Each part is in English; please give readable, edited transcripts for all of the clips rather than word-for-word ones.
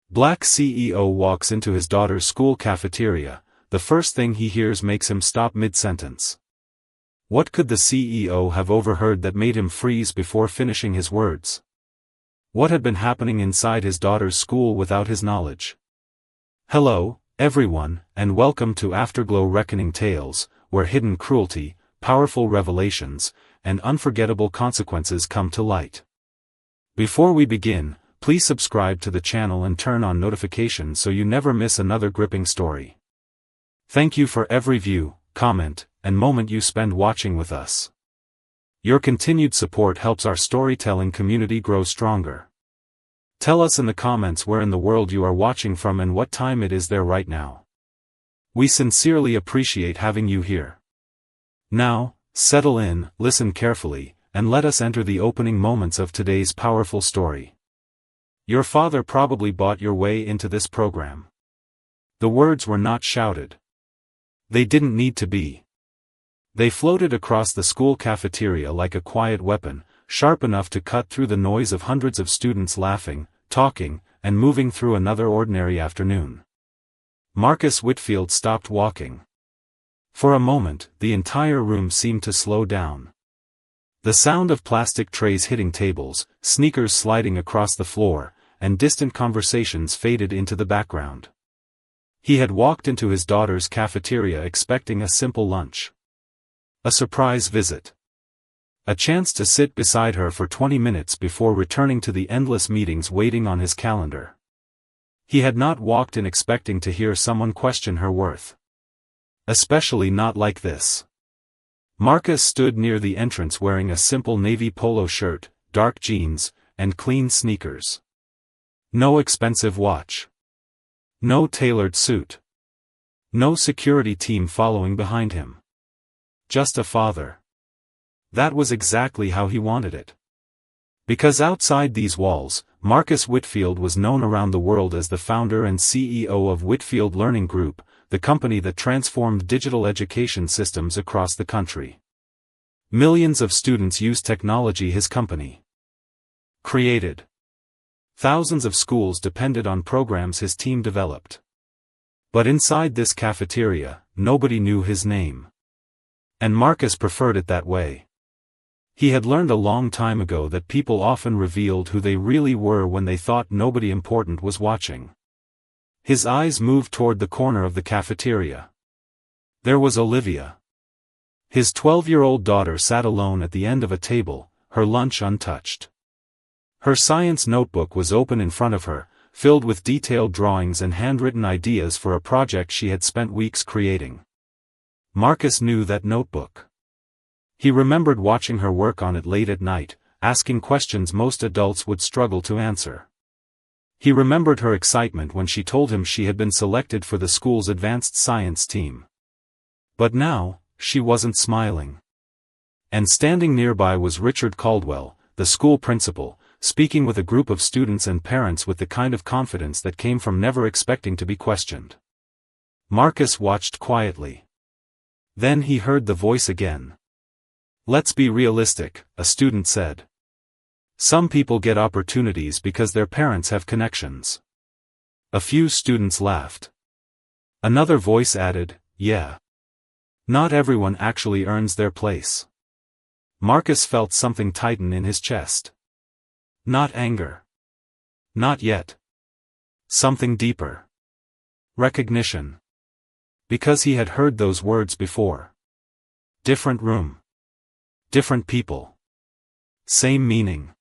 Black CEO walks into his daughter's school cafeteria. The first thing he hears makes him stop mid-sentence. What could the CEO have overheard that made him freeze before finishing his words? What had been happening inside his daughter's school without his knowledge? Hello, everyone, and welcome to Afterglow Reckoning Tales, where hidden cruelty, powerful revelations, and unforgettable consequences come to light. Before we begin, please subscribe to the channel and turn on notifications so you never miss another gripping story. Thank you for every view, comment, and moment you spend watching with us. Your continued support helps our storytelling community grow stronger. Tell us in the comments where in the world you are watching from and what time it is there right now. We sincerely appreciate having you here. Now, settle in, listen carefully, and let us enter the opening moments of today's powerful story. Your father probably bought your way into this program. The words were not shouted. They didn't need to be. They floated across the school cafeteria like a quiet weapon, sharp enough to cut through the noise of hundreds of students laughing, talking, and moving through another ordinary afternoon. Marcus Whitfield stopped walking. For a moment, the entire room seemed to slow down. The sound of plastic trays hitting tables, sneakers sliding across the floor, and distant conversations faded into the background. He had walked into his daughter's cafeteria expecting a simple lunch. A surprise visit. A chance to sit beside her for 20 minutes before returning to the endless meetings waiting on his calendar. He had not walked in expecting to hear someone question her worth. Especially not like this. Marcus stood near the entrance wearing a simple navy polo shirt, dark jeans, and clean sneakers. No expensive watch. No tailored suit. No security team following behind him. Just a father. That was exactly how he wanted it. Because outside these walls, Marcus Whitfield was known around the world as the founder and CEO of Whitfield Learning Group, the company that transformed digital education systems across the country. Millions of students use technology his company created. Thousands of schools depended on programs his team developed. But inside this cafeteria, nobody knew his name. And Marcus preferred it that way. He had learned a long time ago that people often revealed who they really were when they thought nobody important was watching. His eyes moved toward the corner of the cafeteria. There was Olivia. His 12-year-old daughter sat alone at the end of a table, her lunch untouched. Her science notebook was open in front of her, filled with detailed drawings and handwritten ideas for a project she had spent weeks creating. Marcus knew that notebook. He remembered watching her work on it late at night, asking questions most adults would struggle to answer. He remembered her excitement when she told him she had been selected for the school's advanced science team. But now, she wasn't smiling. And standing nearby was Richard Caldwell, the school principal, speaking with a group of students and parents with the kind of confidence that came from never expecting to be questioned. Marcus watched quietly. Then he heard the voice again. "Let's be realistic," a student said. "Some people get opportunities because their parents have connections." A few students laughed. Another voice added, "Yeah. Not everyone actually earns their place." Marcus felt something tighten in his chest. Not anger. Not yet. Something deeper. Recognition. Because he had heard those words before. Different room. Different people. Same meaning.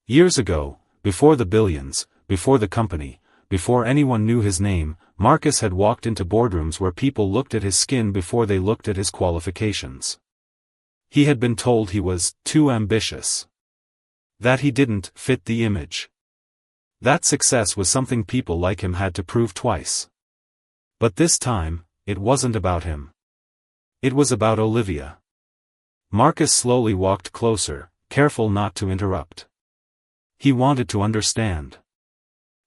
Years ago, before the billions, before the company, before anyone knew his name, Marcus had walked into boardrooms where people looked at his skin before they looked at his qualifications. He had been told he was too ambitious. That he didn't fit the image. That success was something people like him had to prove twice. But this time, it wasn't about him. It was about Olivia. Marcus slowly walked closer, careful not to interrupt. He wanted to understand.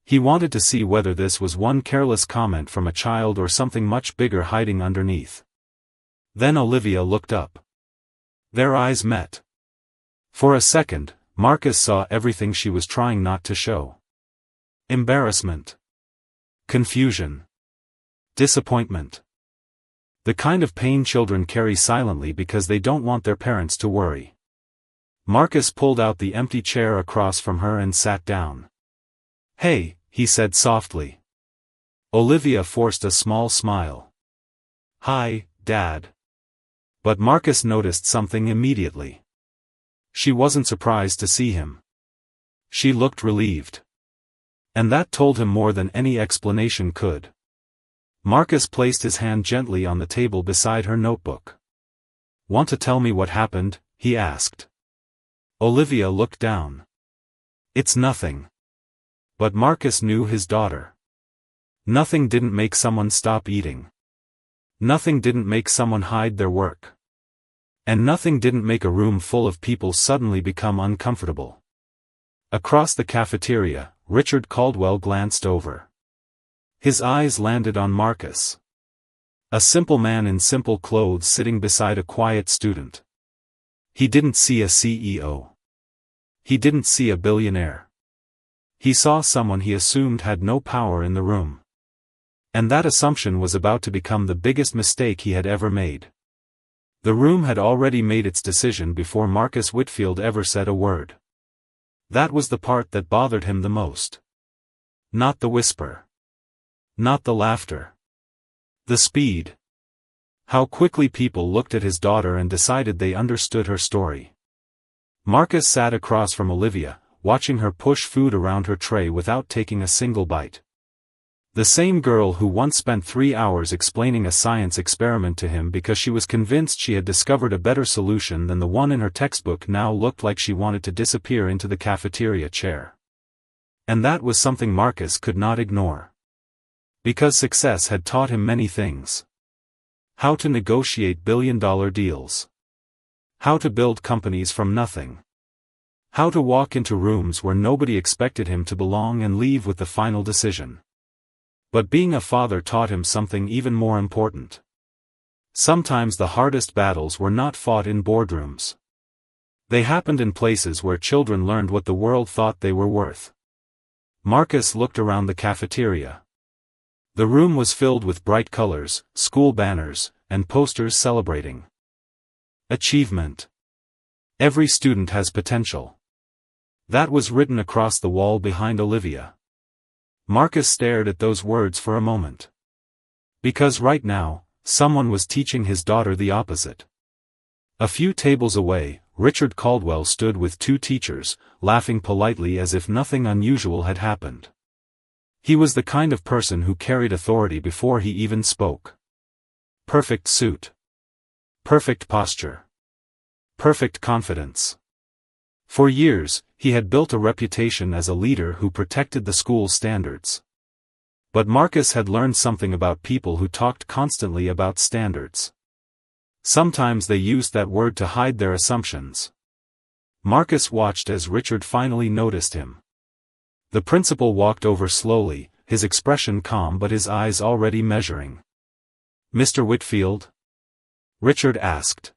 He wanted to see whether this was one careless comment from a child or something much bigger hiding underneath. Then Olivia looked up. Their eyes met. For a second, Marcus saw everything she was trying not to show. Embarrassment. Confusion. Disappointment. The kind of pain children carry silently because they don't want their parents to worry. Marcus pulled out the empty chair across from her and sat down. "Hey," he said softly. Olivia forced a small smile. "Hi, Dad." But Marcus noticed something immediately. She wasn't surprised to see him. She looked relieved. And that told him more than any explanation could. Marcus placed his hand gently on the table beside her notebook. "Want to tell me what happened?" he asked. Olivia looked down. "It's nothing." But Marcus knew his daughter. Nothing didn't make someone stop eating. Nothing didn't make someone hide their work. And nothing didn't make a room full of people suddenly become uncomfortable. Across the cafeteria, Richard Caldwell glanced over. His eyes landed on Marcus. A simple man in simple clothes sitting beside a quiet student. He didn't see a CEO. He didn't see a billionaire. He saw someone he assumed had no power in the room. And that assumption was about to become the biggest mistake he had ever made. The room had already made its decision before Marcus Whitfield ever said a word. That was the part that bothered him the most. Not the whisper. Not the laughter. The speed. How quickly people looked at his daughter and decided they understood her story. Marcus sat across from Olivia, watching her push food around her tray without taking a single bite. The same girl who once spent 3 hours explaining a science experiment to him because she was convinced she had discovered a better solution than the one in her textbook now looked like she wanted to disappear into the cafeteria chair. And that was something Marcus could not ignore. Because success had taught him many things. How to negotiate billion-dollar deals. How to build companies from nothing. How to walk into rooms where nobody expected him to belong and leave with the final decision. But being a father taught him something even more important. Sometimes the hardest battles were not fought in boardrooms. They happened in places where children learned what the world thought they were worth. Marcus looked around the cafeteria. The room was filled with bright colors, school banners, and posters celebrating achievement. Every student has potential. That was written across the wall behind Olivia. Marcus stared at those words for a moment. Because right now, someone was teaching his daughter the opposite. A few tables away, Richard Caldwell stood with 2 teachers, laughing politely as if nothing unusual had happened. He was the kind of person who carried authority before he even spoke. Perfect suit. Perfect posture. Perfect confidence. For years, he had built a reputation as a leader who protected the school's standards. But Marcus had learned something about people who talked constantly about standards. Sometimes they used that word to hide their assumptions. Marcus watched as Richard finally noticed him. The principal walked over slowly, his expression calm but his eyes already measuring. "Mr. Whitfield?" Richard asked.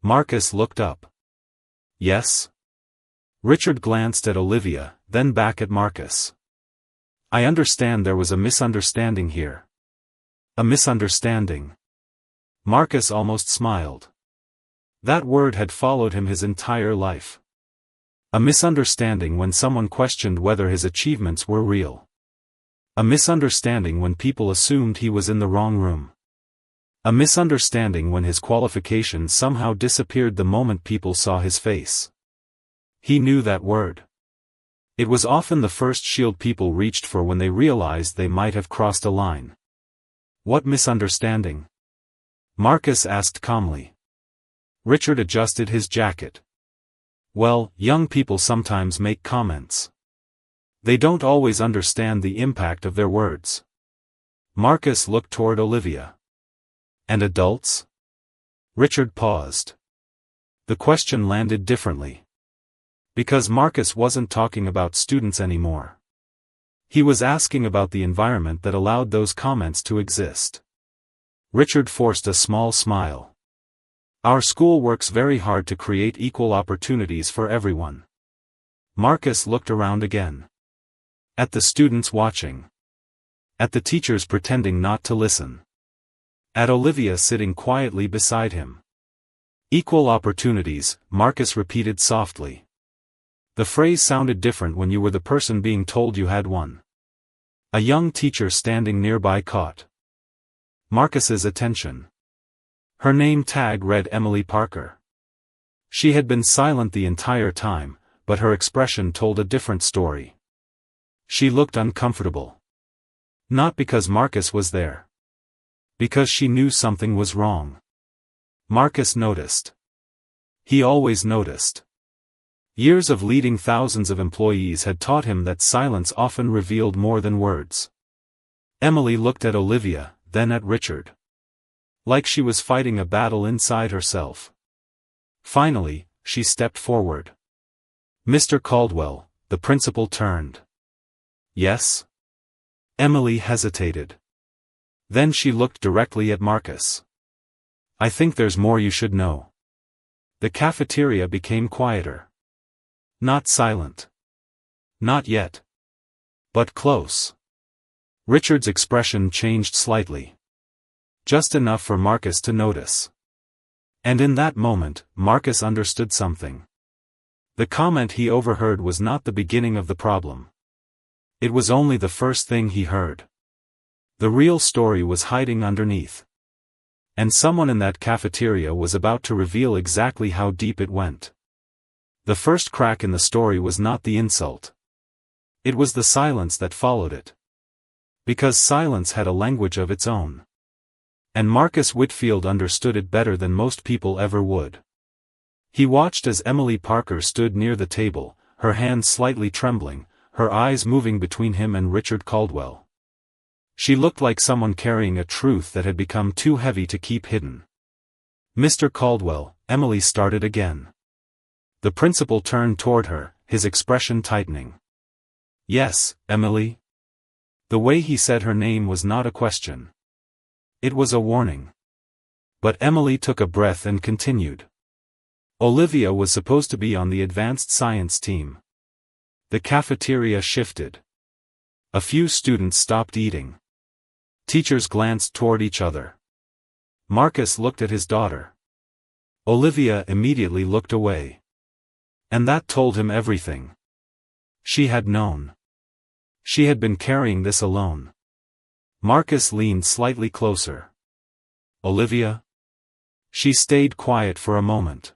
Marcus looked up. "Yes?" Richard glanced at Olivia, then back at Marcus. "I understand there was a misunderstanding here." "A misunderstanding?" Marcus almost smiled. That word had followed him his entire life. A misunderstanding when someone questioned whether his achievements were real. A misunderstanding when people assumed he was in the wrong room. A misunderstanding when his qualifications somehow disappeared the moment people saw his face. He knew that word. It was often the first shield people reached for when they realized they might have crossed a line. "What misunderstanding?" Marcus asked calmly. Richard adjusted his jacket. "Well, young people sometimes make comments. They don't always understand the impact of their words." Marcus looked toward Olivia. "And adults?" Richard paused. The question landed differently. Because Marcus wasn't talking about students anymore. He was asking about the environment that allowed those comments to exist. Richard forced a small smile. "Our school works very hard to create equal opportunities for everyone." Marcus looked around again. At the students watching. At the teachers pretending not to listen. At Olivia sitting quietly beside him. Equal opportunities, Marcus repeated softly. The phrase sounded different when you were the person being told you had one. A young teacher standing nearby caught Marcus's attention. Her name tag read Emily Parker. She had been silent the entire time, but her expression told a different story. She looked uncomfortable. Not because Marcus was there. Because she knew something was wrong. Marcus noticed. He always noticed. Years of leading thousands of employees had taught him that silence often revealed more than words. Emily looked at Olivia, then at Richard. Like she was fighting a battle inside herself. Finally, she stepped forward. Mr. Caldwell, the principal turned. Yes? Emily hesitated. Then she looked directly at Marcus. I think there's more you should know. The cafeteria became quieter. Not silent. Not yet. But close. Richard's expression changed slightly. Just enough for Marcus to notice. And in that moment, Marcus understood something. The comment he overheard was not the beginning of the problem. It was only the first thing he heard. The real story was hiding underneath. And someone in that cafeteria was about to reveal exactly how deep it went. The first crack in the story was not the insult. It was the silence that followed it. Because silence had a language of its own. And Marcus Whitfield understood it better than most people ever would. He watched as Emily Parker stood near the table, her hands slightly trembling, her eyes moving between him and Richard Caldwell. She looked like someone carrying a truth that had become too heavy to keep hidden. Mr. Caldwell, Emily started again. The principal turned toward her, his expression tightening. Yes, Emily? The way he said her name was not a question. It was a warning. But Emily took a breath and continued. Olivia was supposed to be on the advanced science team. The cafeteria shifted. A few students stopped eating. Teachers glanced toward each other. Marcus looked at his daughter. Olivia immediately looked away. And that told him everything. She had known. She had been carrying this alone. Marcus leaned slightly closer. Olivia? She stayed quiet for a moment.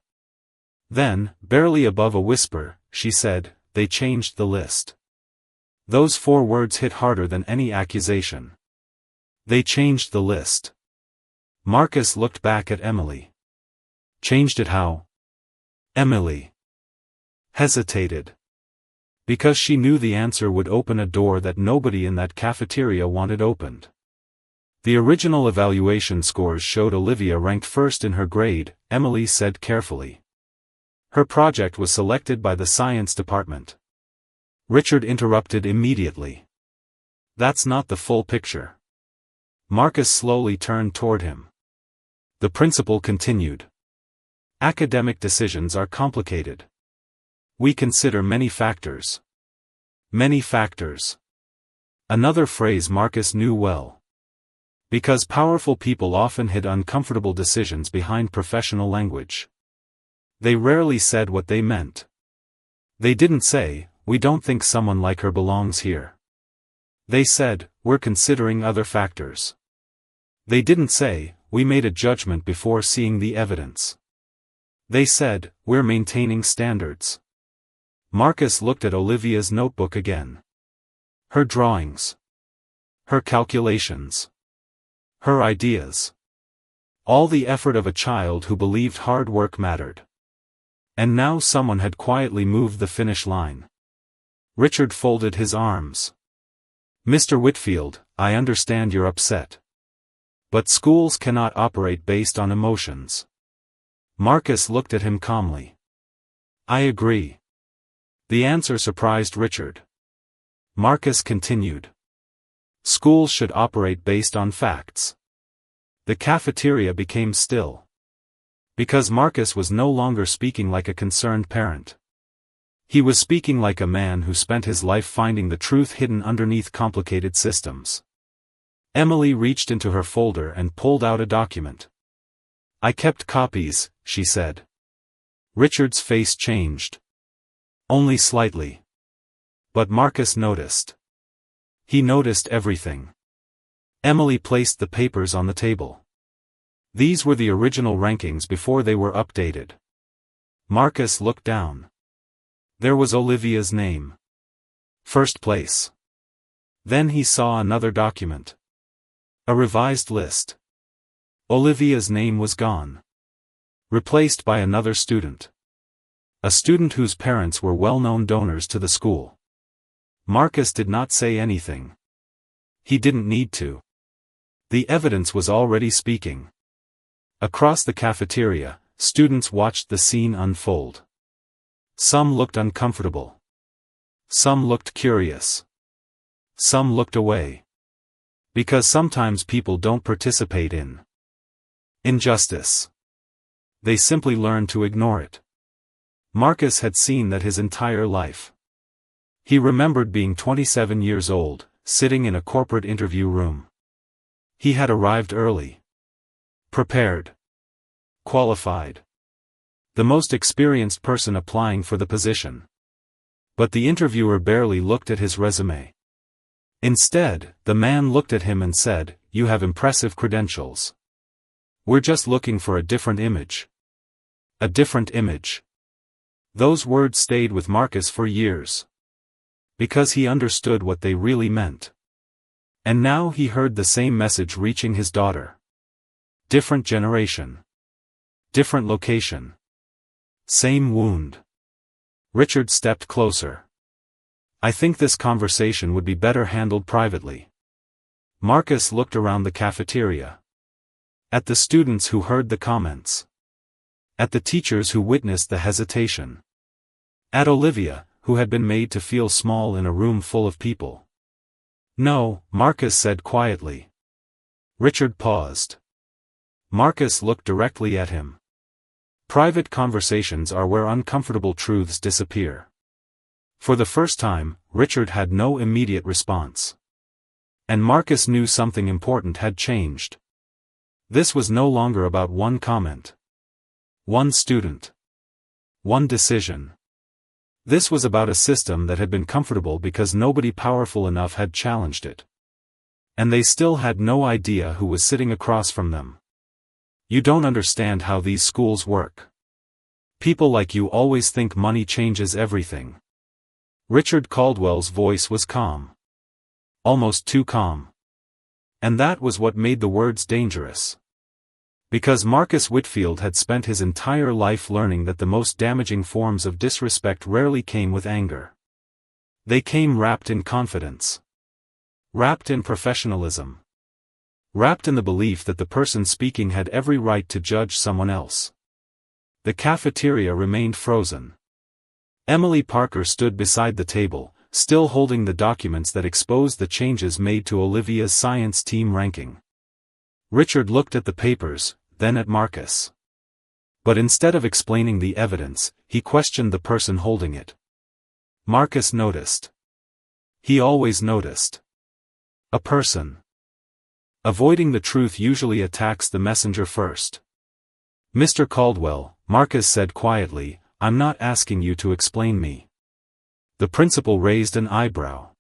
Then, barely above a whisper, she said, they changed the list. Those 4 words hit harder than any accusation. They changed the list. Marcus looked back at Emily. Changed it how? Emily hesitated. Because she knew the answer would open a door that nobody in that cafeteria wanted opened. The original evaluation scores showed Olivia ranked first in her grade, Emily said carefully. Her project was selected by the science department. Richard interrupted immediately. That's not the full picture. Marcus slowly turned toward him. The principal continued. Academic decisions are complicated. We consider many factors. Many factors. Another phrase Marcus knew well. Because powerful people often hid uncomfortable decisions behind professional language. They rarely said what they meant. They didn't say, we don't think someone like her belongs here. They said, we're considering other factors. They didn't say, we made a judgment before seeing the evidence. They said, we're maintaining standards. Marcus looked at Olivia's notebook again. Her drawings. Her calculations. Her ideas. All the effort of a child who believed hard work mattered. And now someone had quietly moved the finish line. Richard folded his arms. Mr. Whitfield, I understand you're upset. But schools cannot operate based on emotions. Marcus looked at him calmly. I agree. The answer surprised Richard. Marcus continued. Schools should operate based on facts. The cafeteria became still. Because Marcus was no longer speaking like a concerned parent. He was speaking like a man who spent his life finding the truth hidden underneath complicated systems. Emily reached into her folder and pulled out a document. "I kept copies," she said. Richard's face changed. Only slightly. But Marcus noticed. He noticed everything. Emily placed the papers on the table. These were the original rankings before they were updated. Marcus looked down. There was Olivia's name. First place. Then he saw another document. A revised list. Olivia's name was gone. Replaced by another student. A student whose parents were well-known donors to the school. Marcus did not say anything. He didn't need to. The evidence was already speaking. Across the cafeteria, students watched the scene unfold. Some looked uncomfortable. Some looked curious. Some looked away. Because sometimes people don't participate in injustice. They simply learn to ignore it. Marcus had seen that his entire life. He remembered being 27 years old, sitting in a corporate interview room. He had arrived early. Prepared. Qualified. The most experienced person applying for the position. But the interviewer barely looked at his resume. Instead, the man looked at him and said, "You have impressive credentials. We're just looking for a different image." A different image. Those words stayed with Marcus for years. Because he understood what they really meant. And now he heard the same message reaching his daughter. Different generation. Different location. Same wound. Richard stepped closer. "I think this conversation would be better handled privately." Marcus looked around the cafeteria. At the students who heard the comments. At the teachers who witnessed the hesitation. At Olivia, who had been made to feel small in a room full of people. "No," Marcus said quietly. Richard paused. Marcus looked directly at him. Private conversations are where uncomfortable truths disappear. For the first time, Richard had no immediate response. And Marcus knew something important had changed. This was no longer about one comment. One student. One decision. This was about a system that had been comfortable because nobody powerful enough had challenged it. And they still had no idea who was sitting across from them. "You don't understand how these schools work. People like you always think money changes everything." Richard Caldwell's voice was calm. Almost too calm. And that was what made the words dangerous. Because Marcus Whitfield had spent his entire life learning that the most damaging forms of disrespect rarely came with anger. They came wrapped in confidence. Wrapped in professionalism. Wrapped in the belief that the person speaking had every right to judge someone else. The cafeteria remained frozen. Emily Parker stood beside the table, still holding the documents that exposed the changes made to Olivia's science team ranking. Richard looked at the papers, then at Marcus. But instead of explaining the evidence, he questioned the person holding it. Marcus noticed. He always noticed. A person. Avoiding the truth usually attacks the messenger first. "Mr. Caldwell," Marcus said quietly, "I'm not asking you to explain me." The principal raised an eyebrow.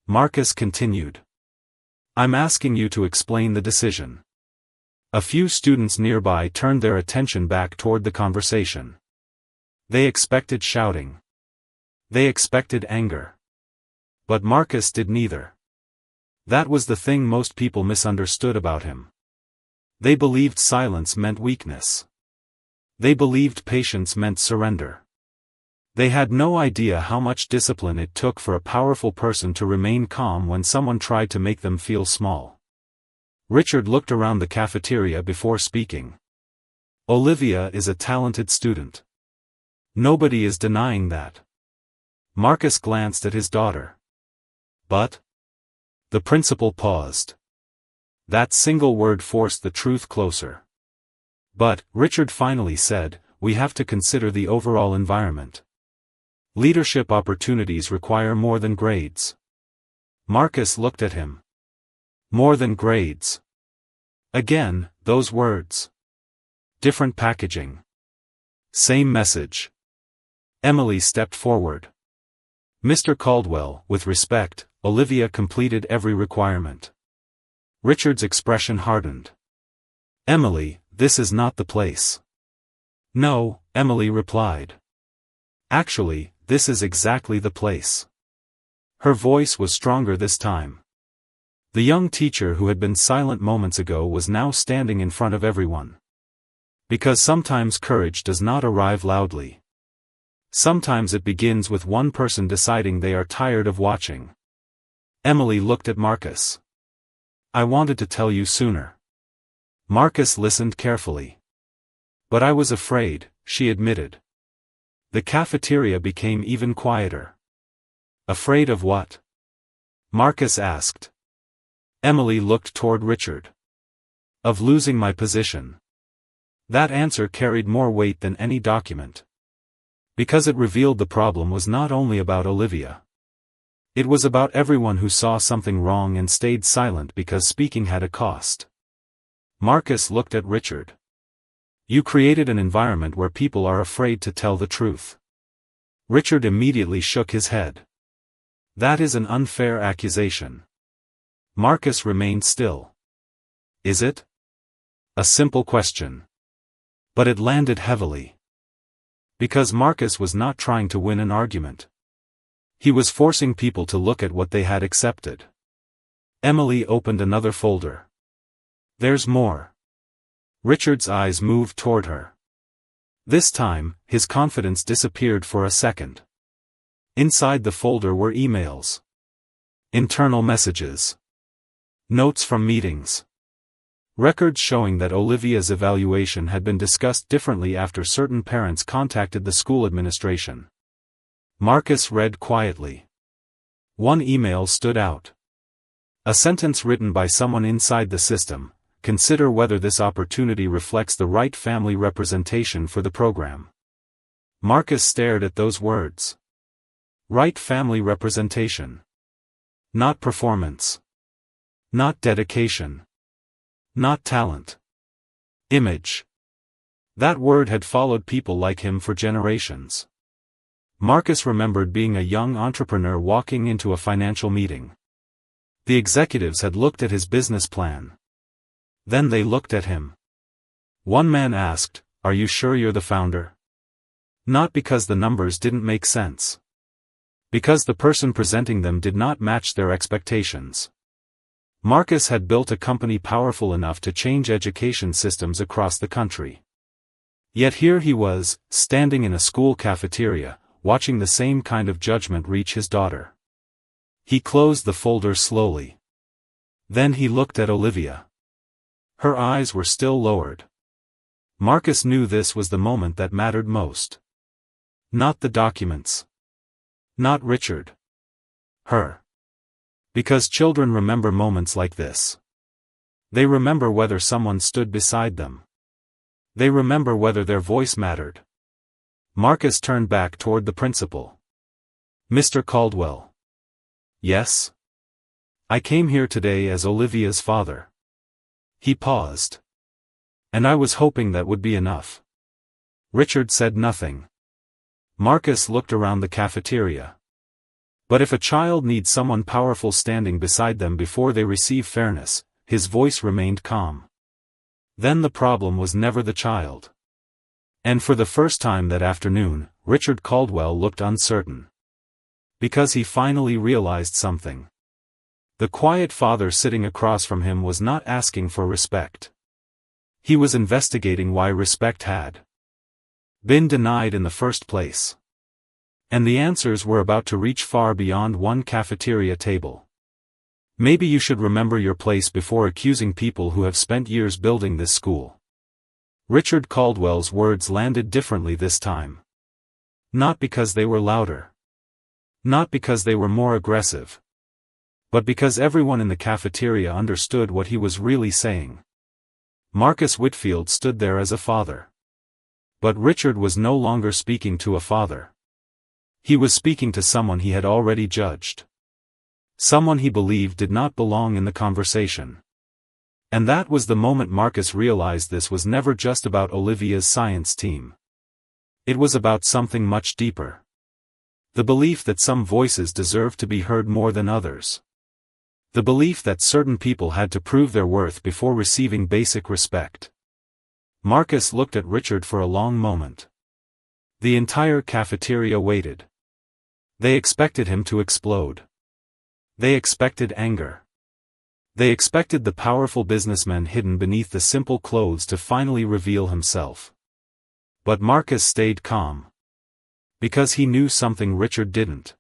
Marcus continued. "I'm asking you to explain the decision." A few students nearby turned their attention back toward the conversation. They expected shouting. They expected anger. But Marcus did neither. That was the thing most people misunderstood about him. They believed silence meant weakness. They believed patience meant surrender. They had no idea how much discipline it took for a powerful person to remain calm when someone tried to make them feel small. Richard looked around the cafeteria before speaking. "Olivia is a talented student. Nobody is denying that." Marcus glanced at his daughter. "But?" The principal paused. That single word forced the truth closer. "But," Richard finally said, "we have to consider the overall environment. Leadership opportunities require more than grades. Marcus looked at him. More than grades. Again, those words. Different packaging. Same message. Emily stepped forward. Mr. Caldwell, with respect, Olivia completed every requirement. Richard's expression hardened. Emily, this is not the place. No, Emily replied. Actually, this is exactly the place. Her voice was stronger this time. The young teacher who had been silent moments ago was now standing in front of everyone. Because sometimes courage does not arrive loudly. Sometimes it begins with one person deciding they are tired of watching. Emily looked at Marcus. I wanted to tell you sooner. Marcus listened carefully. But I was afraid, she admitted. The cafeteria became even quieter. Afraid of what? Marcus asked. Emily looked toward Richard. Of losing my position. That answer carried more weight than any document. Because it revealed the problem was not only about Olivia. It was about everyone who saw something wrong and stayed silent because speaking had a cost. Marcus looked at Richard. You created an environment where people are afraid to tell the truth. Richard immediately shook his head. That is an unfair accusation. Marcus remained still. Is it? A simple question. But it landed heavily. Because Marcus was not trying to win an argument. He was forcing people to look at what they had accepted. Emily opened another folder. There's more. Richard's eyes moved toward her. This time, his confidence disappeared for a second. Inside the folder were emails. Internal messages. Notes from meetings. Records showing that Olivia's evaluation had been discussed differently after certain parents contacted the school administration. Marcus read quietly. One email stood out. A sentence written by someone inside the system. Consider whether this opportunity reflects the right family representation for the program. Marcus stared at those words. Right family representation. Not performance. Not dedication. Not talent. Image. That word had followed people like him for generations. Marcus remembered being a young entrepreneur walking into a financial meeting. The executives had looked at his business plan. Then they looked at him. One man asked, "Are you sure you're the founder?" Not because the numbers didn't make sense. Because the person presenting them did not match their expectations. Marcus had built a company powerful enough to change education systems across the country. Yet here he was, standing in a school cafeteria, watching the same kind of judgment reach his daughter. He closed the folder slowly. Then he looked at Olivia. Her eyes were still lowered. Marcus knew this was the moment that mattered most. Not the documents. Not Richard. Her. Because children remember moments like this. They remember whether someone stood beside them. They remember whether their voice mattered. Marcus turned back toward the principal. Mr. Caldwell. Yes? I came here today as Olivia's father. He paused. And I was hoping that would be enough. Richard said nothing. Marcus looked around the cafeteria. But if a child needs someone powerful standing beside them before they receive fairness, his voice remained calm. Then the problem was never the child. And for the first time that afternoon, Richard Caldwell looked uncertain. Because he finally realized something. The quiet father sitting across from him was not asking for respect. He was investigating why respect had been denied in the first place. And the answers were about to reach far beyond one cafeteria table. Maybe you should remember your place before accusing people who have spent years building this school. Richard Caldwell's words landed differently this time. Not because they were louder. Not because they were more aggressive. But because everyone in the cafeteria understood what he was really saying. Marcus Whitfield stood there as a father. But Richard was no longer speaking to a father. He was speaking to someone he had already judged. Someone he believed did not belong in the conversation. And that was the moment Marcus realized this was never just about Olivia's science team. It was about something much deeper. The belief that some voices deserved to be heard more than others. The belief that certain people had to prove their worth before receiving basic respect. Marcus looked at Richard for a long moment. The entire cafeteria waited. They expected him to explode. They expected anger. They expected the powerful businessman hidden beneath the simple clothes to finally reveal himself. But Marcus stayed calm. Because he knew something Richard didn't.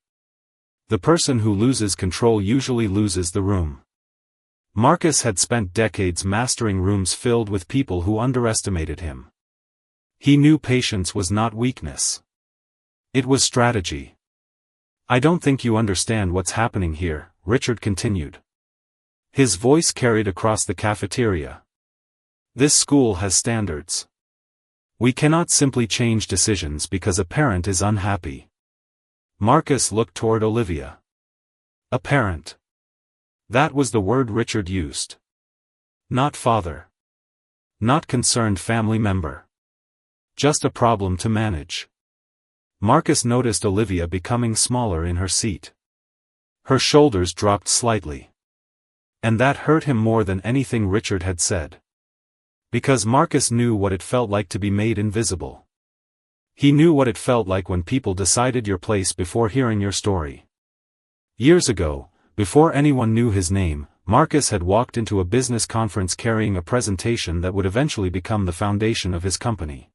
The person who loses control usually loses the room. Marcus had spent decades mastering rooms filled with people who underestimated him. He knew patience was not weakness. It was strategy. "I don't think you understand what's happening here," Richard continued. His voice carried across the cafeteria. "This school has standards. We cannot simply change decisions because a parent is unhappy." Marcus looked toward Olivia. A parent. That was the word Richard used. Not father. Not concerned family member. Just a problem to manage. Marcus noticed Olivia becoming smaller in her seat. Her shoulders dropped slightly. And that hurt him more than anything Richard had said. Because Marcus knew what it felt like to be made invisible. He knew what it felt like when people decided your place before hearing your story. Years ago, before anyone knew his name, Marcus had walked into a business conference carrying a presentation that would eventually become the foundation of his company.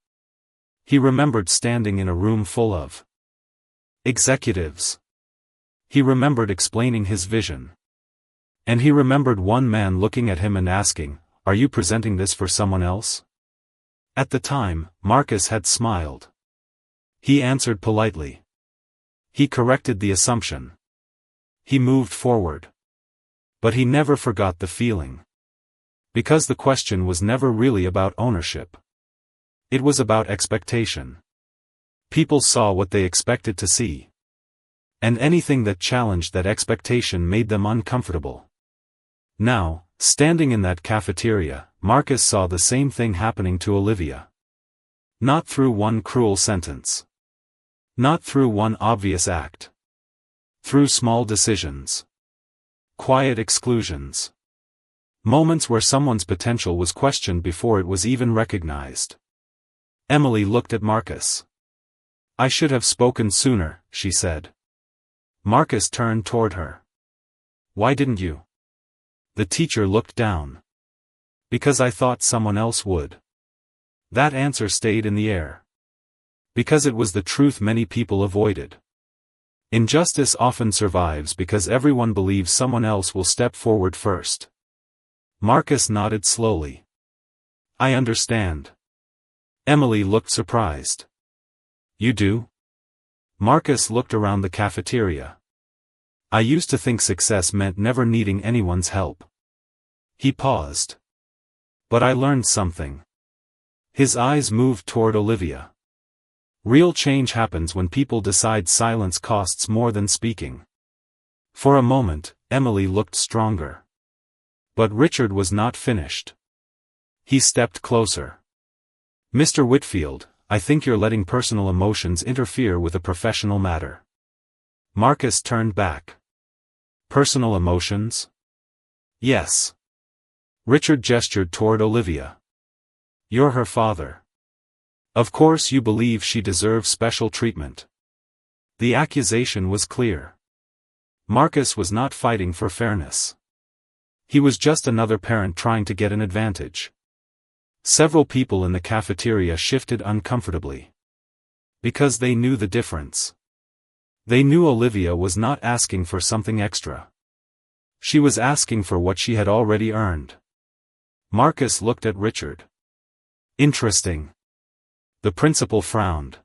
He remembered standing in a room full of executives. He remembered explaining his vision. And he remembered one man looking at him and asking, "Are you presenting this for someone else?" At the time, Marcus had smiled. He answered politely. He corrected the assumption. He moved forward. But he never forgot the feeling. Because the question was never really about ownership. It was about expectation. People saw what they expected to see. And anything that challenged that expectation made them uncomfortable. Now, standing in that cafeteria, Marcus saw the same thing happening to Olivia. Not through one cruel sentence. Not through one obvious act. Through small decisions. Quiet exclusions. Moments where someone's potential was questioned before it was even recognized. Emily looked at Marcus. "I should have spoken sooner," she said. Marcus turned toward her. "Why didn't you?" The teacher looked down. "Because I thought someone else would." That answer stayed in the air. Because it was the truth many people avoided. Injustice often survives because everyone believes someone else will step forward first. Marcus nodded slowly. "I understand." Emily looked surprised. "You do?" Marcus looked around the cafeteria. "I used to think success meant never needing anyone's help." He paused. "But I learned something." His eyes moved toward Olivia. Real change happens when people decide silence costs more than speaking. For a moment, Emily looked stronger. But Richard was not finished. He stepped closer. "Mr. Whitfield, I think you're letting personal emotions interfere with a professional matter." Marcus turned back. "Personal emotions?" "Yes." Richard gestured toward Olivia. "You're her father. Of course you believe she deserves special treatment." The accusation was clear. Marcus was not fighting for fairness. He was just another parent trying to get an advantage. Several people in the cafeteria shifted uncomfortably. Because they knew the difference. They knew Olivia was not asking for something extra. She was asking for what she had already earned. Marcus looked at Richard. "Interesting." The principal frowned.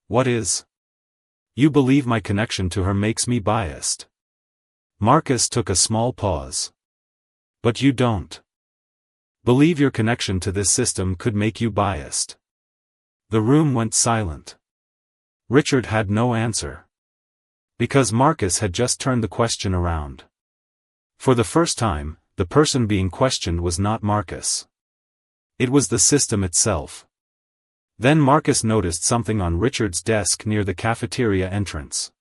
"What is?" "You believe my connection to her makes me biased." Marcus took a small pause. "But you don't believe your connection to this system could make you biased." The room went silent. Richard had no answer. Because Marcus had just turned the question around. For the first time, the person being questioned was not Marcus. It was the system itself. Then Marcus noticed something on Richard's desk near the cafeteria entrance.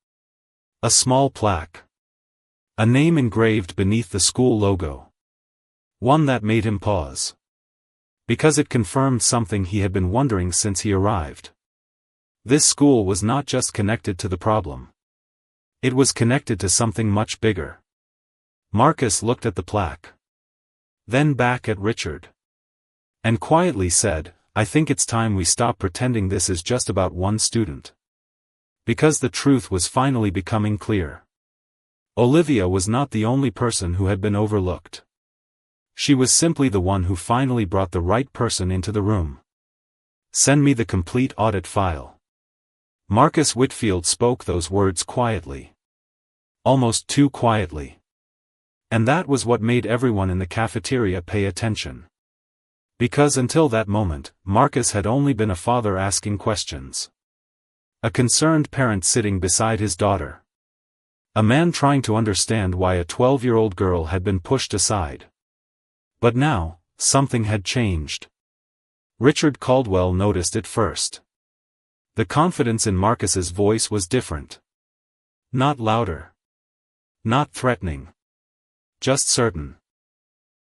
A small plaque. A name engraved beneath the school logo. One that made him pause. Because it confirmed something he had been wondering since he arrived. This school was not just connected to the problem. It was connected to something much bigger. Marcus looked at the plaque. Then back at Richard. And quietly said, "I think it's time we stop pretending this is just about one student." Because the truth was finally becoming clear. Olivia was not the only person who had been overlooked. She was simply the one who finally brought the right person into the room. "Send me the complete audit file." Marcus Whitfield spoke those words quietly. Almost too quietly. And that was what made everyone in the cafeteria pay attention. Because until that moment, Marcus had only been a father asking questions. A concerned parent sitting beside his daughter. A man trying to understand why a 12-year-old girl had been pushed aside. But now, something had changed. Richard Caldwell noticed it first. The confidence in Marcus's voice was different. Not louder. Not threatening. Just certain.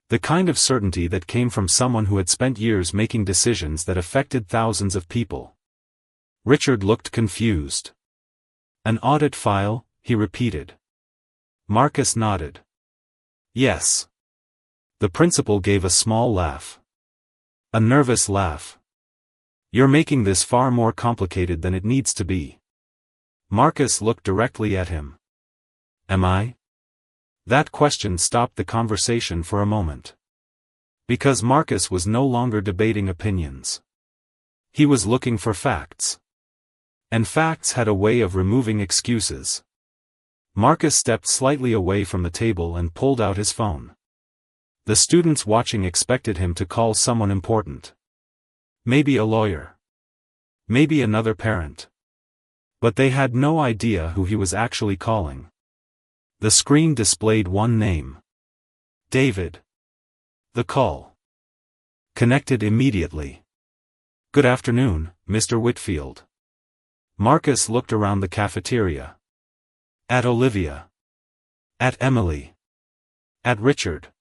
The kind of certainty that came from someone who had spent years making decisions that affected thousands of people. Richard looked confused. "An audit file?" he repeated. Marcus nodded. "Yes." The principal gave a small laugh. A nervous laugh. "You're making this far more complicated than it needs to be." Marcus looked directly at him. "Am I?" That question stopped the conversation for a moment. Because Marcus was no longer debating opinions. He was looking for facts. And facts had a way of removing excuses. Marcus stepped slightly away from the table and pulled out his phone. The students watching expected him to call someone important. Maybe a lawyer. Maybe another parent. But they had no idea who he was actually calling. The screen displayed one name. David. The call. Connected immediately. "Good afternoon, Mr. Whitfield." Marcus looked around the cafeteria. At Olivia. At Emily. At Richard.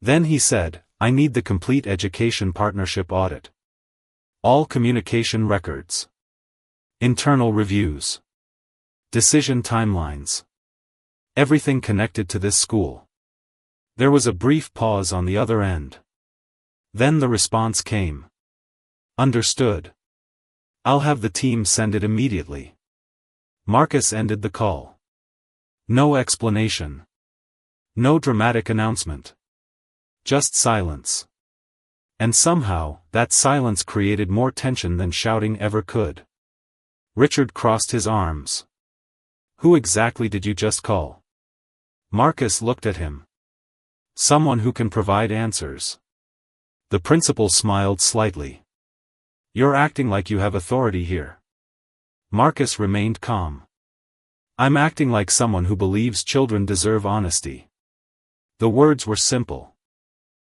Then he said, "I need the complete education partnership audit. All communication records. Internal reviews. Decision timelines. Everything connected to this school." There was a brief pause on the other end. Then the response came. "Understood. I'll have the team send it immediately." Marcus ended the call. No explanation. No dramatic announcement. Just silence. And somehow, that silence created more tension than shouting ever could. Richard crossed his arms. "Who exactly did you just call?" Marcus looked at him. "Someone who can provide answers." The principal smiled slightly. "You're acting like you have authority here." Marcus remained calm. "I'm acting like someone who believes children deserve honesty." The words were simple.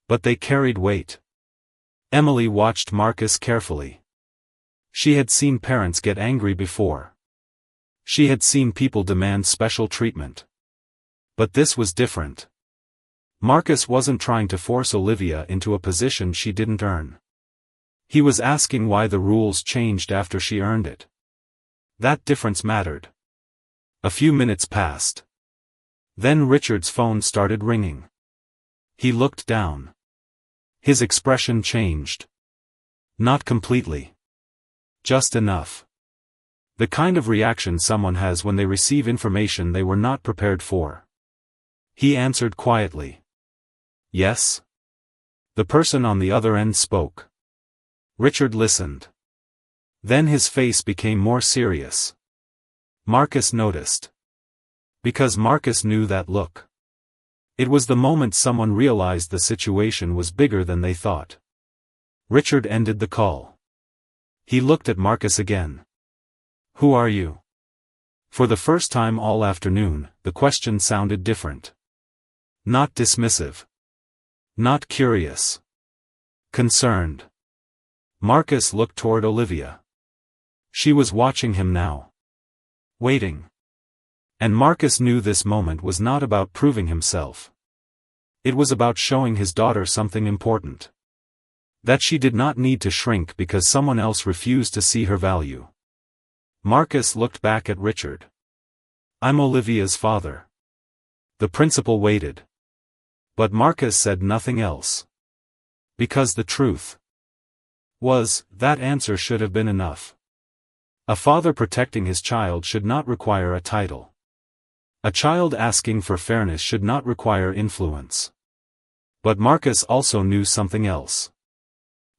But they carried weight. Emily watched Marcus carefully. She had seen parents get angry before. She had seen people demand special treatment. But this was different. Marcus wasn't trying to force Olivia into a position she didn't earn. He was asking why the rules changed after she earned it. That difference mattered. A few minutes passed. Then Richard's phone started ringing. He looked down. His expression changed. Not completely. Just enough. The kind of reaction someone has when they receive information they were not prepared for. He answered quietly. "Yes?" The person on the other end spoke. Richard listened. Then his face became more serious. Marcus noticed. Because Marcus knew that look. It was the moment someone realized the situation was bigger than they thought. Richard ended the call. He looked at Marcus again. Who are you? For the first time all afternoon, the question sounded different. Not dismissive. Not curious. Concerned. Marcus looked toward Olivia. She was watching him now. Waiting. And Marcus knew this moment was not about proving himself. It was about showing his daughter something important. That she did not need to shrink because someone else refused to see her value. Marcus looked back at Richard. I'm Olivia's father. The principal waited. But Marcus said nothing else. Because the truth was, that answer should have been enough. A father protecting his child should not require a title. A child asking for fairness should not require influence. But Marcus also knew something else.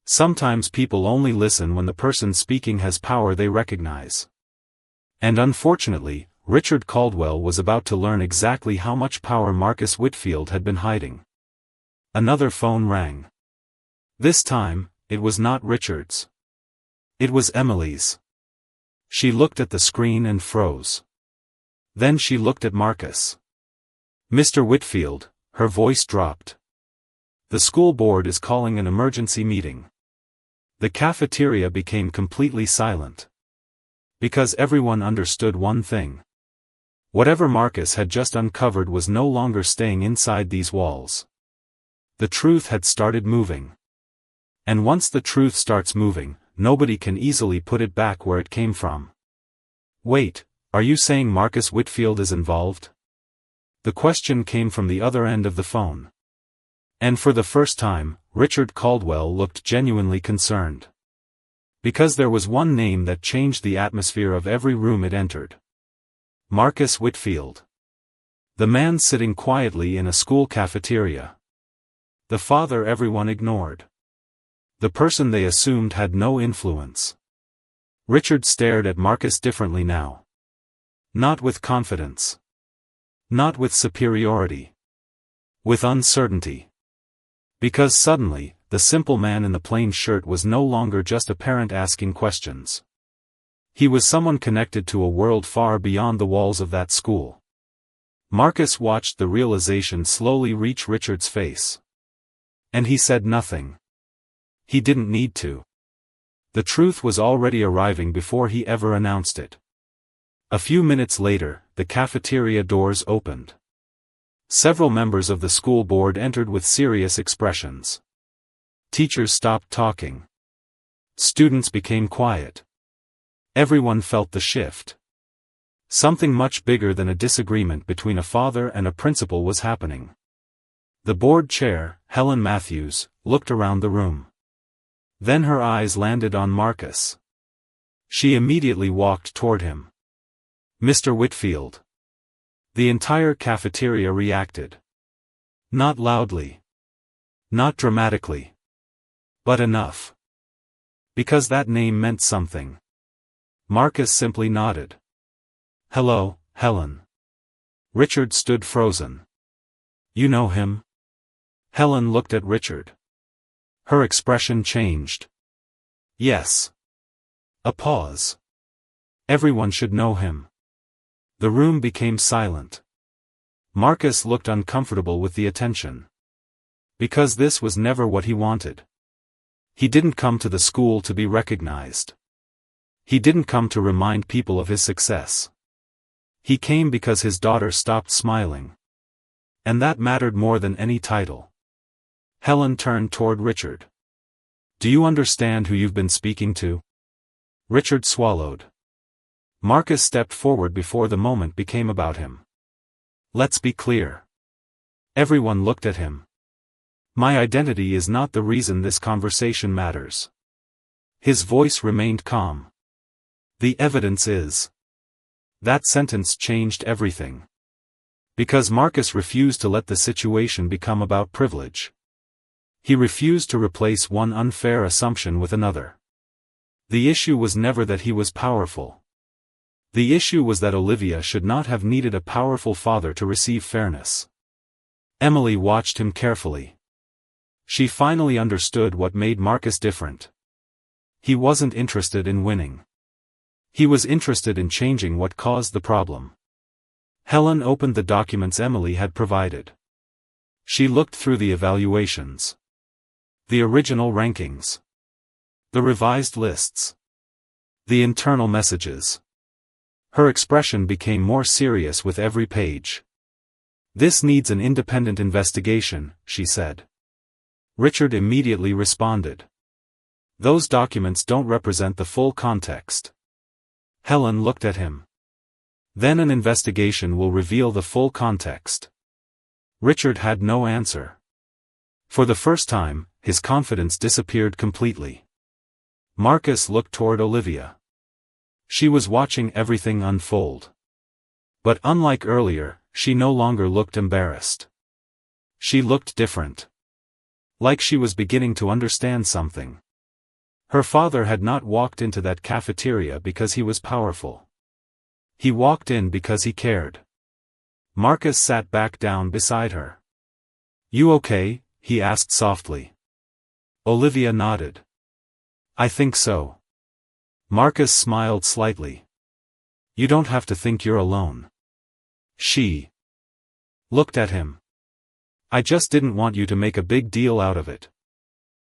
Sometimes people only listen when the person speaking has power they recognize. And unfortunately, Richard Caldwell was about to learn exactly how much power Marcus Whitfield had been hiding. Another phone rang. This time, it was not Richard's. It was Emily's. She looked at the screen and froze. Then she looked at Marcus. Mr. Whitfield, her voice dropped. The school board is calling an emergency meeting. The cafeteria became completely silent. Because everyone understood one thing. Whatever Marcus had just uncovered was no longer staying inside these walls. The truth had started moving. And once the truth starts moving, nobody can easily put it back where it came from. Wait, are you saying Marcus Whitfield is involved? The question came from the other end of the phone. And for the first time, Richard Caldwell looked genuinely concerned. Because there was one name that changed the atmosphere of every room it entered. Marcus Whitfield. The man sitting quietly in a school cafeteria. The father everyone ignored. The person they assumed had no influence. Richard stared at Marcus differently now. Not with confidence. Not with superiority. With uncertainty. Because suddenly, the simple man in the plain shirt was no longer just a parent asking questions. He was someone connected to a world far beyond the walls of that school. Marcus watched the realization slowly reach Richard's face. And he said nothing. He didn't need to. The truth was already arriving before he ever announced it. A few minutes later, the cafeteria doors opened. Several members of the school board entered with serious expressions. Teachers stopped talking. Students became quiet. Everyone felt the shift. Something much bigger than a disagreement between a father and a principal was happening. The board chair, Helen Matthews, looked around the room. Then her eyes landed on Marcus. She immediately walked toward him. Mr. Whitfield. The entire cafeteria reacted. Not loudly. Not dramatically. But enough. Because that name meant something. Marcus simply nodded. Hello, Helen. Richard stood frozen. You know him? Helen looked at Richard. Her expression changed. Yes. A pause. Everyone should know him. The room became silent. Marcus looked uncomfortable with the attention. Because this was never what he wanted. He didn't come to the school to be recognized. He didn't come to remind people of his success. He came because his daughter stopped smiling. And that mattered more than any title. Helen turned toward Richard. Do you understand who you've been speaking to? Richard swallowed. Marcus stepped forward before the moment became about him. Let's be clear. Everyone looked at him. My identity is not the reason this conversation matters. His voice remained calm. The evidence is. That sentence changed everything. Because Marcus refused to let the situation become about privilege. He refused to replace one unfair assumption with another. The issue was never that he was powerful. The issue was that Olivia should not have needed a powerful father to receive fairness. Emily watched him carefully. She finally understood what made Marcus different. He wasn't interested in winning. He was interested in changing what caused the problem. Helen opened the documents Emily had provided. She looked through the evaluations. The original rankings. The revised lists. The internal messages. Her expression became more serious with every page. "This needs an independent investigation," she said. Richard immediately responded. "Those documents don't represent the full context." Helen looked at him. "Then an investigation will reveal the full context." Richard had no answer. For the first time, his confidence disappeared completely. Marcus looked toward Olivia. She was watching everything unfold. But unlike earlier, she no longer looked embarrassed. She looked different. Like she was beginning to understand something. Her father had not walked into that cafeteria because he was powerful. He walked in because he cared. Marcus sat back down beside her. "You okay?" he asked softly. Olivia nodded. "I think so." Marcus smiled slightly. "You don't have to think you're alone." She looked at him. "I just didn't want you to make a big deal out of it."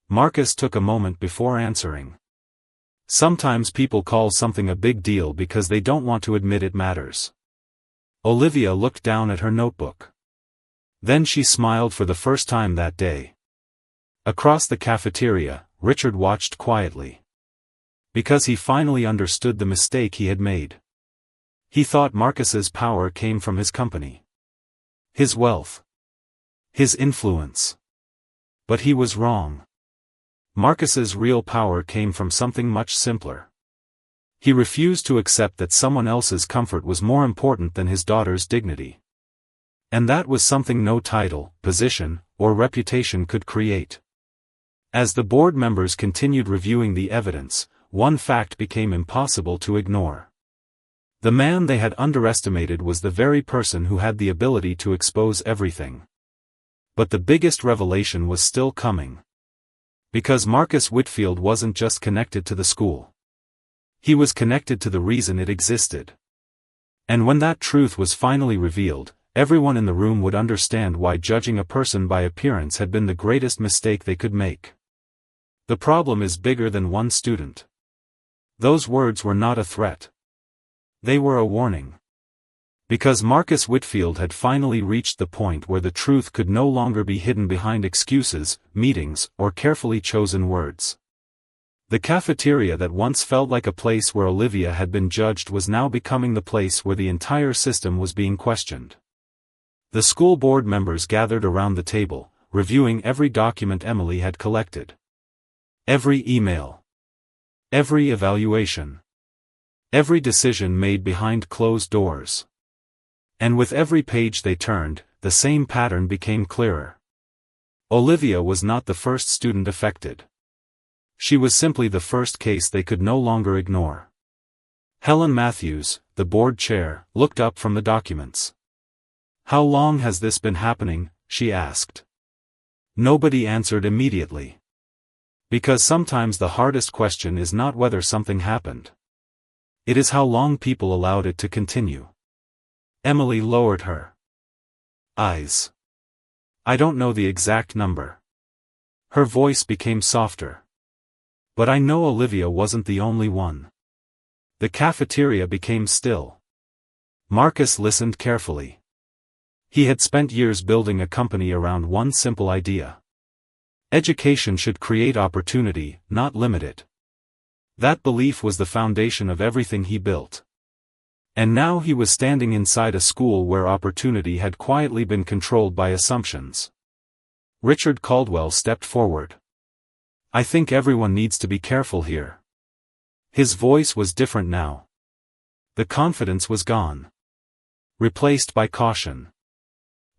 Marcus took a moment before answering. "Sometimes people call something a big deal because they don't want to admit it matters." Olivia looked down at her notebook. Then she smiled for the first time that day. Across the cafeteria, Richard watched quietly. Because he finally understood the mistake he had made. He thought Marcus's power came from his company. His wealth. His influence. But he was wrong. Marcus's real power came from something much simpler. He refused to accept that someone else's comfort was more important than his daughter's dignity. And that was something no title, position, or reputation could create. As the board members continued reviewing the evidence, one fact became impossible to ignore. The man they had underestimated was the very person who had the ability to expose everything. But the biggest revelation was still coming. Because Marcus Whitfield wasn't just connected to the school. He was connected to the reason it existed. And when that truth was finally revealed, everyone in the room would understand why judging a person by appearance had been the greatest mistake they could make. "The problem is bigger than one student." Those words were not a threat. They were a warning. Because Marcus Whitfield had finally reached the point where the truth could no longer be hidden behind excuses, meetings, or carefully chosen words. The cafeteria that once felt like a place where Olivia had been judged was now becoming the place where the entire system was being questioned. The school board members gathered around the table, reviewing every document Emily had collected. Every email. Every evaluation. Every decision made behind closed doors. And with every page they turned, the same pattern became clearer. Olivia was not the first student affected. She was simply the first case they could no longer ignore. Helen Matthews, the board chair, looked up from the documents. "How long has this been happening?" she asked. Nobody answered immediately. Because sometimes the hardest question is not whether something happened. It is how long people allowed it to continue. Emily lowered her eyes. "I don't know the exact number." Her voice became softer. "But I know Olivia wasn't the only one." The cafeteria became still. Marcus listened carefully. He had spent years building a company around one simple idea. Education should create opportunity, not limit it. That belief was the foundation of everything he built. And now he was standing inside a school where opportunity had quietly been controlled by assumptions. Richard Caldwell stepped forward. "I think everyone needs to be careful here." His voice was different now. The confidence was gone. Replaced by caution.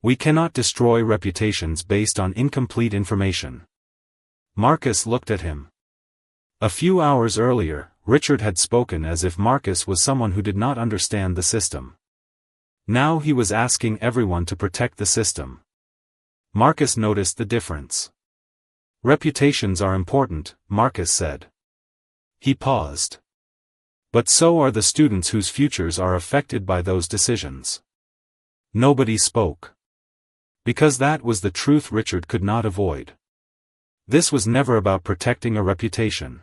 "We cannot destroy reputations based on incomplete information." Marcus looked at him. A few hours earlier, Richard had spoken as if Marcus was someone who did not understand the system. Now he was asking everyone to protect the system. Marcus noticed the difference. "Reputations are important," Marcus said. He paused. But so are the students whose futures are affected by those decisions. Nobody spoke. Because that was the truth Richard could not avoid. This was never about protecting a reputation.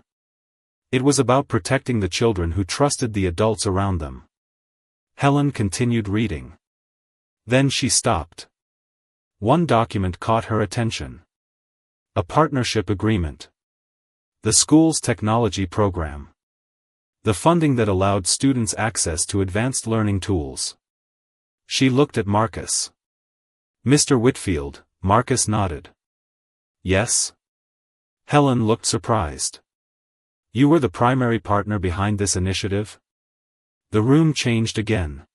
It was about protecting the children who trusted the adults around them. Helen continued reading. Then she stopped. One document caught her attention. A partnership agreement. The school's technology program. The funding that allowed students access to advanced learning tools. She looked at Marcus. Mr. Whitfield, Marcus nodded. Yes? Helen looked surprised. You were the primary partner behind this initiative? The room changed again.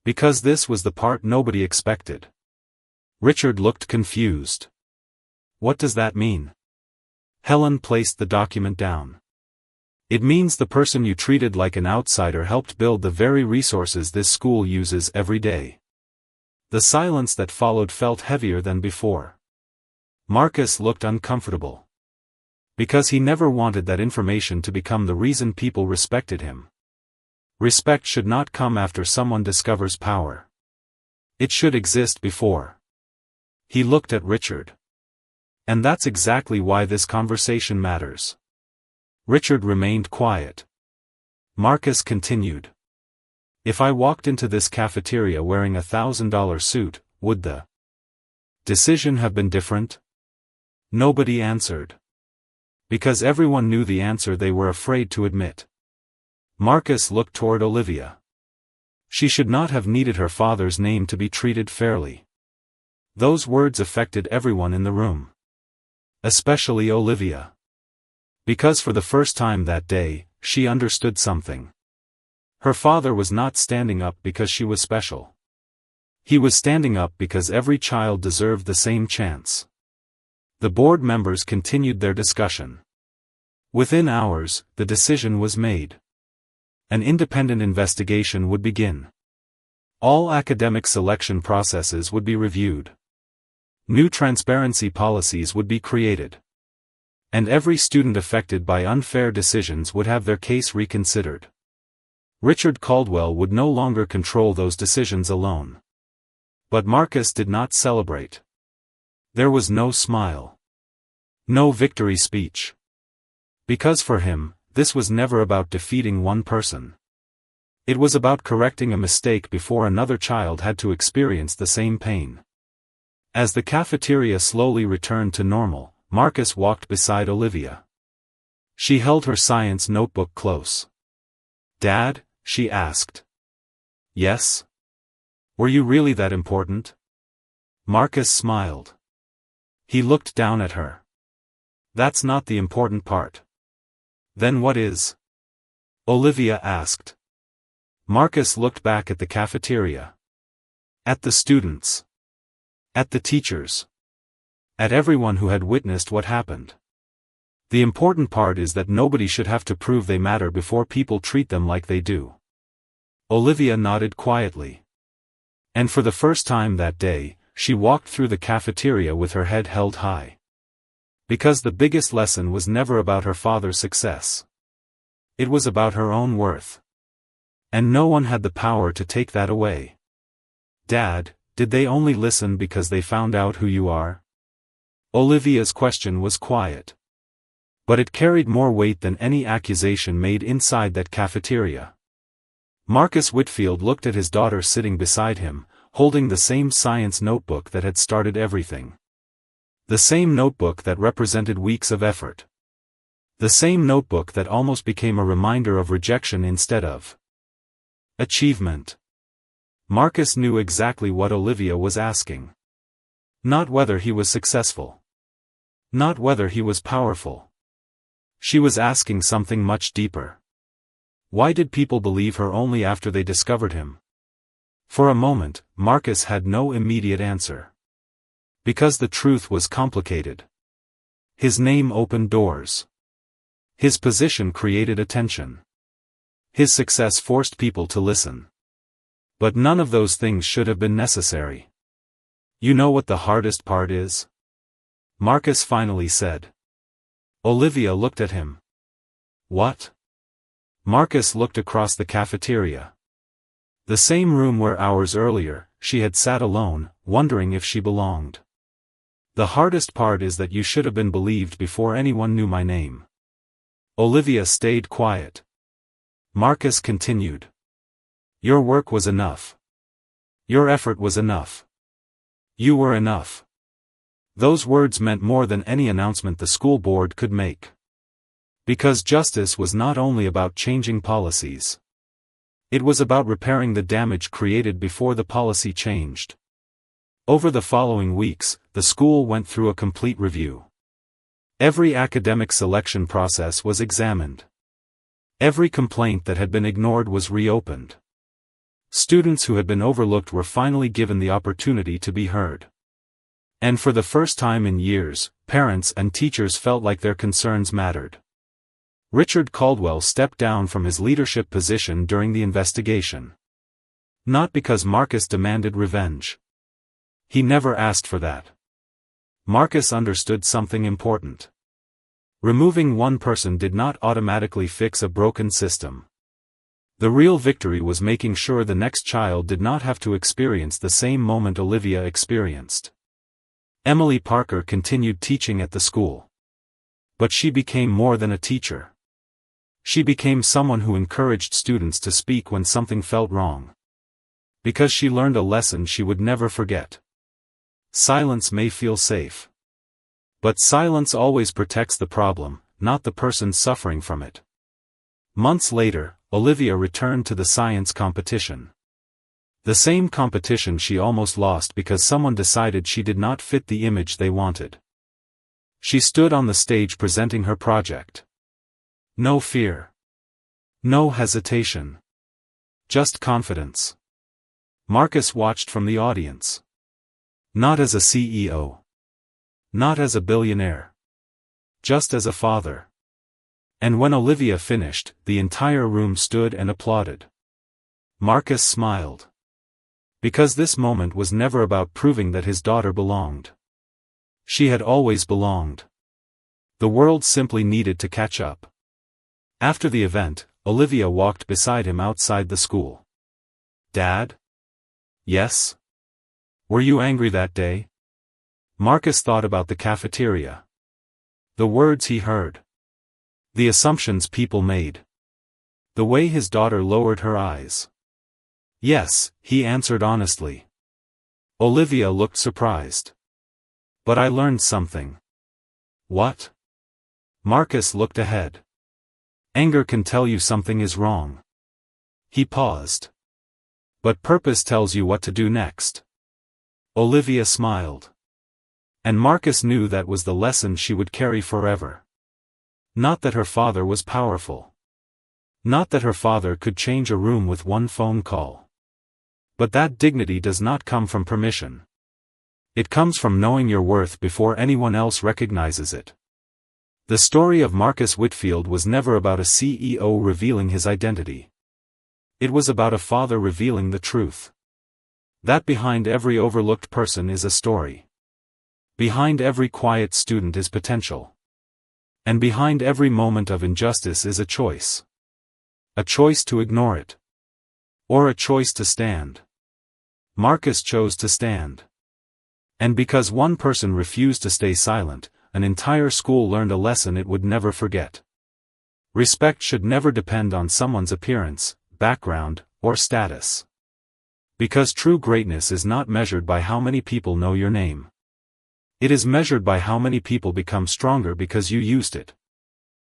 Because this was the part nobody expected. Richard looked confused. What does that mean? Helen placed the document down. It means the person you treated like an outsider helped build the very resources this school uses every day. The silence that followed felt heavier than before. Marcus looked uncomfortable. Because he never wanted that information to become the reason people respected him. Respect should not come after someone discovers power. It should exist before. He looked at Richard. And that's exactly why this conversation matters. Richard remained quiet. Marcus continued. If I walked into this cafeteria wearing $1,000 suit, would the decision have been different? Nobody answered. Because everyone knew the answer they were afraid to admit. Marcus looked toward Olivia. She should not have needed her father's name to be treated fairly. Those words affected everyone in the room. Especially Olivia. Because for the first time that day, she understood something. Her father was not standing up because she was special. He was standing up because every child deserved the same chance. The board members continued their discussion. Within hours, the decision was made. An independent investigation would begin. All academic selection processes would be reviewed. New transparency policies would be created. And every student affected by unfair decisions would have their case reconsidered. Richard Caldwell would no longer control those decisions alone. But Marcus did not celebrate. There was no smile. No victory speech. Because for him, this was never about defeating one person. It was about correcting a mistake before another child had to experience the same pain. As the cafeteria slowly returned to normal, Marcus walked beside Olivia. She held her science notebook close. Dad? She asked. Yes? Were you really that important? Marcus smiled. He looked down at her. That's not the important part. Then what is? Olivia asked. Marcus looked back at the cafeteria. At the students. At the teachers. At everyone who had witnessed what happened. The important part is that nobody should have to prove they matter before people treat them like they do. Olivia nodded quietly. And for the first time that day, she walked through the cafeteria with her head held high. Because the biggest lesson was never about her father's success. It was about her own worth. And no one had the power to take that away. Dad, did they only listen because they found out who you are? Olivia's question was quiet. But it carried more weight than any accusation made inside that cafeteria. Marcus Whitfield looked at his daughter sitting beside him, holding the same science notebook that had started everything. The same notebook that represented weeks of effort. The same notebook that almost became a reminder of rejection instead of achievement. Marcus knew exactly what Olivia was asking. Not whether he was successful. Not whether he was powerful. She was asking something much deeper. Why did people believe her only after they discovered him? For a moment, Marcus had no immediate answer. Because the truth was complicated. His name opened doors. His position created attention. His success forced people to listen. But none of those things should have been necessary. You know what the hardest part is? Marcus finally said. Olivia looked at him. What? Marcus looked across the cafeteria. The same room where hours earlier, she had sat alone, wondering if she belonged. The hardest part is that you should have been believed before anyone knew my name. Olivia stayed quiet. Marcus continued. Your work was enough. Your effort was enough. You were enough. Those words meant more than any announcement the school board could make. Because justice was not only about changing policies. It was about repairing the damage created before the policy changed. Over the following weeks, the school went through a complete review. Every academic selection process was examined. Every complaint that had been ignored was reopened. Students who had been overlooked were finally given the opportunity to be heard. And for the first time in years, parents and teachers felt like their concerns mattered. Richard Caldwell stepped down from his leadership position during the investigation. Not because Marcus demanded revenge. He never asked for that. Marcus understood something important. Removing one person did not automatically fix a broken system. The real victory was making sure the next child did not have to experience the same moment Olivia experienced. Emily Parker continued teaching at the school. But she became more than a teacher. She became someone who encouraged students to speak when something felt wrong. Because she learned a lesson she would never forget. Silence may feel safe. But silence always protects the problem, not the person suffering from it. Months later, Olivia returned to the science competition. The same competition she almost lost because someone decided she did not fit the image they wanted. She stood on the stage presenting her project. No fear. No hesitation. Just confidence. Marcus watched from the audience. Not as a CEO. Not as a billionaire. Just as a father. And when Olivia finished, the entire room stood and applauded. Marcus smiled. Because this moment was never about proving that his daughter belonged. She had always belonged. The world simply needed to catch up. After the event, Olivia walked beside him outside the school. Dad? Yes? Were you angry that day? Marcus thought about the cafeteria. The words he heard. The assumptions people made. The way his daughter lowered her eyes. Yes, he answered honestly. Olivia looked surprised. But I learned something. What? Marcus looked ahead. Anger can tell you something is wrong. He paused. But purpose tells you what to do next. Olivia smiled. And Marcus knew that was the lesson she would carry forever. Not that her father was powerful. Not that her father could change a room with one phone call. But that dignity does not come from permission. It comes from knowing your worth before anyone else recognizes it. The story of Marcus Whitfield was never about a CEO revealing his identity. It was about a father revealing the truth. That behind every overlooked person is a story. Behind every quiet student is potential. And behind every moment of injustice is a choice. A choice to ignore it. Or a choice to stand. Marcus chose to stand. And because one person refused to stay silent, an entire school learned a lesson it would never forget. Respect should never depend on someone's appearance, background, or status. Because true greatness is not measured by how many people know your name. It is measured by how many people become stronger because you used it.